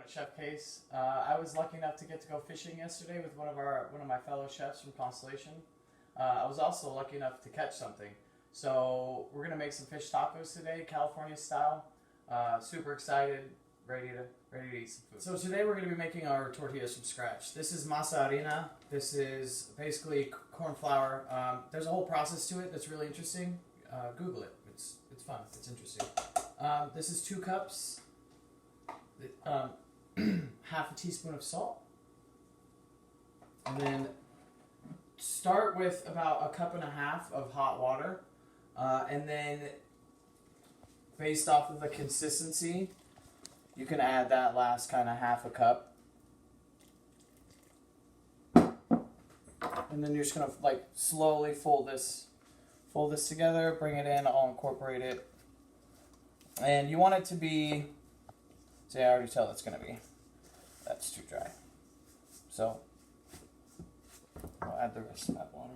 Chef Case. I was lucky enough to get to go fishing yesterday with one of my fellow chefs from Constellation. I was also lucky enough to catch something. So we're gonna make some fish tacos today, California style. Super excited, ready to eat some food. So today we're gonna be making our tortillas from scratch. This is masa harina. This is basically corn flour. There's a whole process to it that's really interesting. Google it. It's fun. It's interesting. This is 2 cups. Half a teaspoon of salt, and then start with about 1.5 cups of hot water, and then based off of the consistency you can add that last kind of 1/2 cup, and then you're just gonna like slowly fold this together, bring it in, I'll incorporate it, and you want it to be, see, I already tell it's going to be, that's too dry. So, I'll add the rest of that water.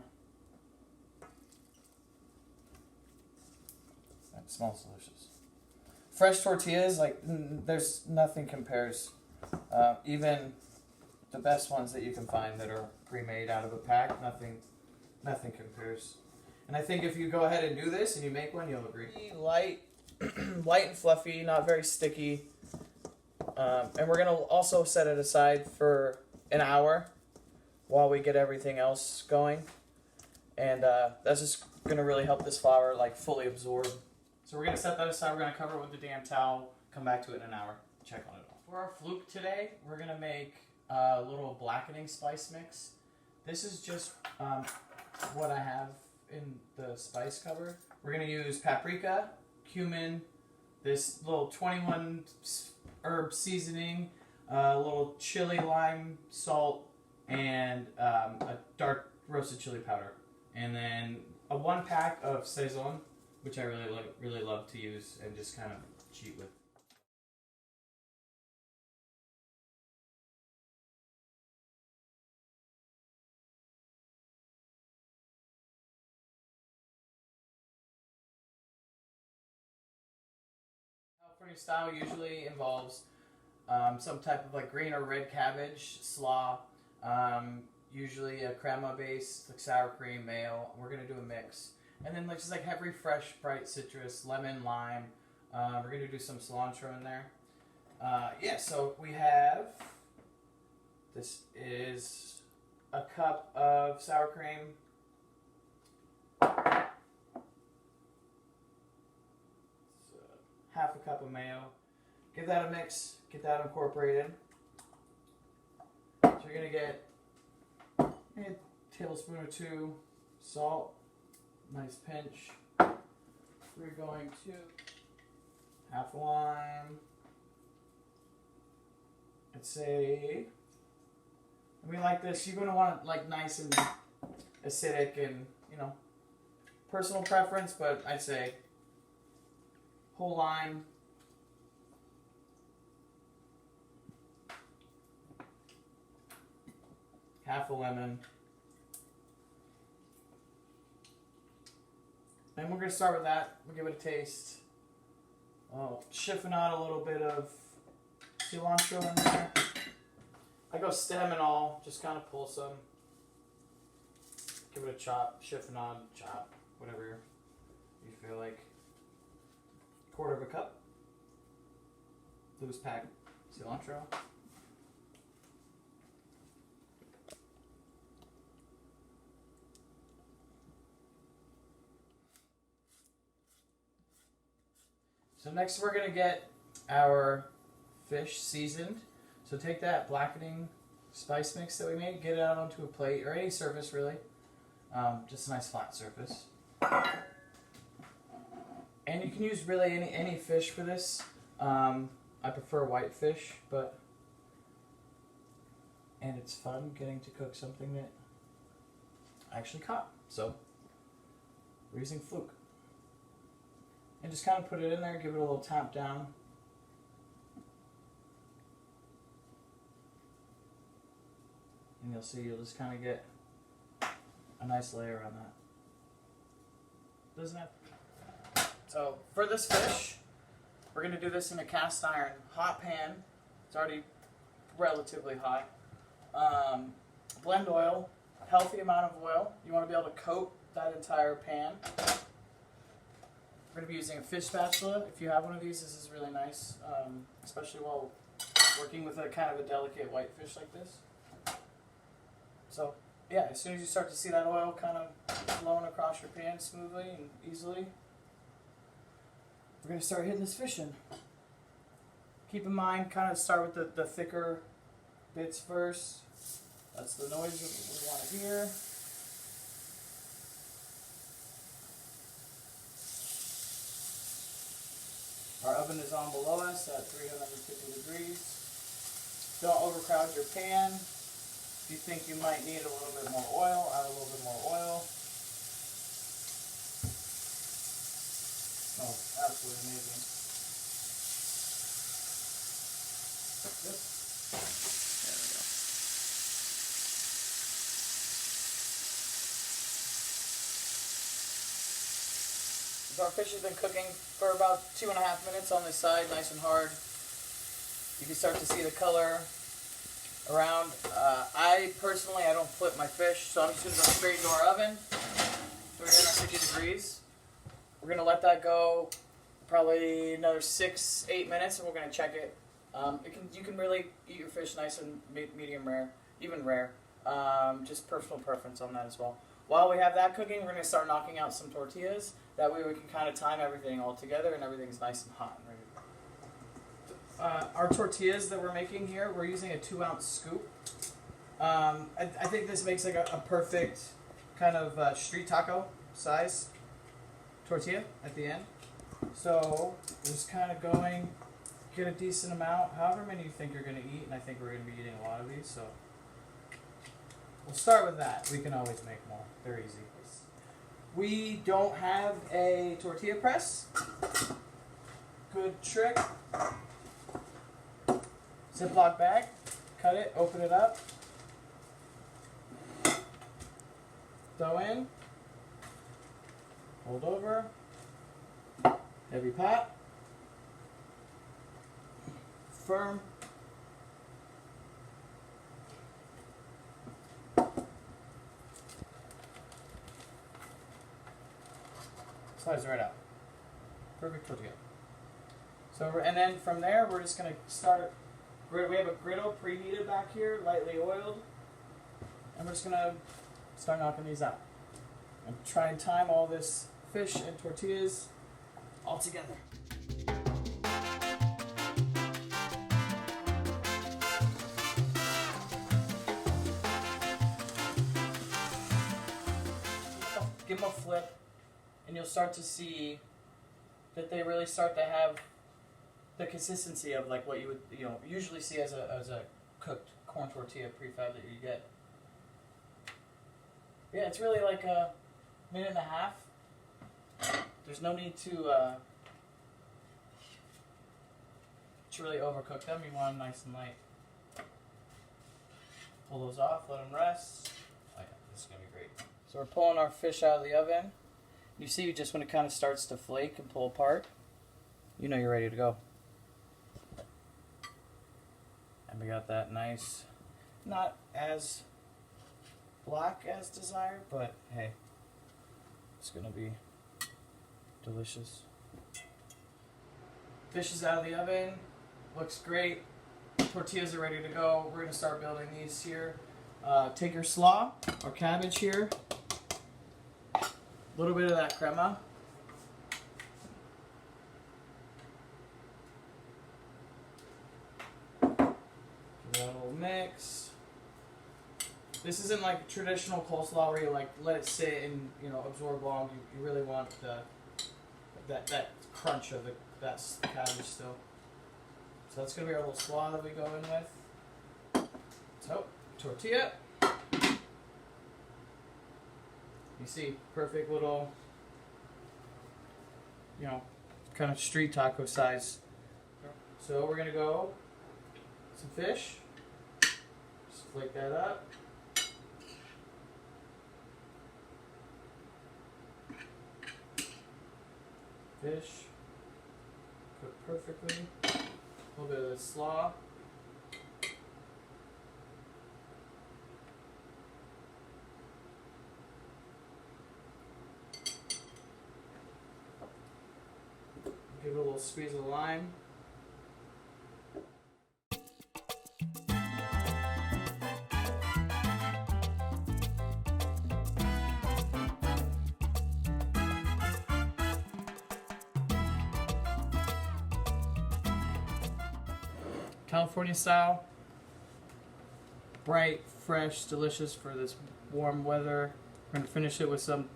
That smells delicious. Fresh tortillas, like, there's nothing compares. Even the best ones that you can find that are pre-made out of a pack, nothing compares. And I think if you go ahead and do this and you make one, you'll agree. Light and fluffy, not very sticky. And we're going to also set it aside for an hour while we get everything else going. And that's just going to really help this flour like fully absorb. So we're going to set that aside. We're going to cover it with the damn towel. Come back to it in an hour. Check on it all. For our fluke today, we're going to make a little blackening spice mix. This is just what I have in the spice cupboard. We're going to use paprika, cumin, this little 21 herb seasoning, a little chili, lime, salt, and a dark roasted chili powder, and then a 1 pack of saison, which I really love to use and just kind of cheat with. California style usually involves some type of like green or red cabbage, slaw, usually a crema base, like sour cream, mayo. We're gonna do a mix, and then just like every fresh, bright citrus, lemon, lime. We're gonna do some cilantro in there. Yeah, so we have. This is a cup of sour cream. Half a cup of mayo. Give that a mix, get that incorporated. So you're gonna get a tablespoon or 2 salt, nice pinch. We're going to half a lime. I'd say, I mean, like this, you're gonna want it like nice and acidic, and personal preference, but I'd say whole lime, half a lemon, and we're going to start with that. We'll give it a taste. I'll chiffonade a little bit of cilantro in there. I go stem and all, just kind of pull some, give it a chop, chiffonade, chop, whatever you feel like. 1/4 cup loose pack cilantro. So next we're going to get our fish seasoned. So take that blackening spice mix that we made, get it out onto a plate or any surface really, just a nice flat surface. And you can use really any fish for this. I prefer white fish, and it's fun getting to cook something that I actually caught. So we're using fluke. And just kind of put it in there, give it a little tap down. And you'll see, you'll just kind of get a nice layer on that. Doesn't have. So for this fish, we're going to do this in a cast iron hot pan. It's already relatively high. Blend oil, healthy amount of oil. You want to be able to coat that entire pan. We're going to be using a fish spatula. If you have one of these, this is really nice, especially while working with a kind of a delicate white fish like this. So, yeah, as soon as you start to see that oil kind of flowing across your pan smoothly and easily, we're going to start hitting this fish in. Keep in mind, kind of start with the thicker bits first. That's the noise that we want to hear. Our oven is on below us at 350 degrees. Don't overcrowd your pan. If you think you might need a little bit more oil, add a little bit more oil. Smells absolutely amazing. Yep. There we go. So our fish has been cooking for about 2.5 minutes on this side, nice and hard. You can start to see the color around. I don't flip my fish, so I'm just going to go straight into our oven. 350 degrees. We're going to let that go probably another 6-8 minutes, and we're going to check it. You can really eat your fish nice and medium rare, even rare. Just personal preference on that as well. While we have that cooking, we're going to start knocking out some tortillas. That way we can kind of time everything all together and everything's nice and hot and ready to go. Our tortillas that we're making here, we're using a 2-ounce scoop. I think this makes like a perfect kind of street taco size tortilla at the end. So just kind of going, get a decent amount, however many you think you're going to eat, and I think we're going to be eating a lot of these, so we'll start with that. We can always make more. They're easy. We don't have a tortilla press. Good trick. Ziploc bag. Cut it, open it up. Throw in. Hold over. Heavy pot. Firm. Slides right out. Perfect tortilla. So, and then from there, we're just going to start. We have a griddle preheated back here, lightly oiled. And we're just going to start knocking these out. And try and time all this fish and tortillas all together. Give them a flip. And you'll start to see that they really start to have the consistency of like what you would usually see as a cooked corn tortilla prefab that you get. Yeah, it's really like a minute and a half. There's no need to really overcook them. You want them nice and light. Pull those off, let them rest. Oh yeah, this is gonna be great. So we're pulling our fish out of the oven. You see just when it kind of starts to flake and pull apart, you know you're ready to go. And we got that nice, not as black as desired, but hey, it's gonna be delicious. Fish is out of the oven, looks great. Tortillas are ready to go. We're gonna start building these here. Take your slaw or cabbage here. A little bit of that crema. Give that a little mix. This isn't like traditional coleslaw where you like let it sit and absorb long. You really want that crunch of that cabbage still. So that's gonna be our little slaw that we go in with. So tortilla. You see, perfect little, kind of street taco size. So we're gonna go some fish. Just flake that up. Fish, cooked perfectly. A little bit of the slaw. little squeeze of lime. California style. Bright, fresh, delicious for this warm weather. We're going to finish it with some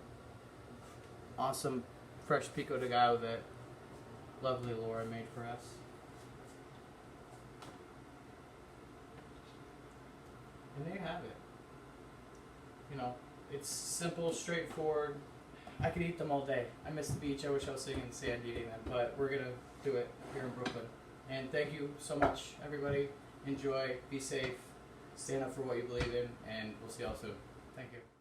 awesome fresh pico de gallo that lovely Laura made for us. And there you have it. You know, it's simple, straightforward. I could eat them all day. I miss the beach. I wish I was sitting in the sand eating them, but we're going to do it here in Brooklyn. And thank you so much, everybody. Enjoy, be safe, stand up for what you believe in, and we'll see y'all soon. Thank you.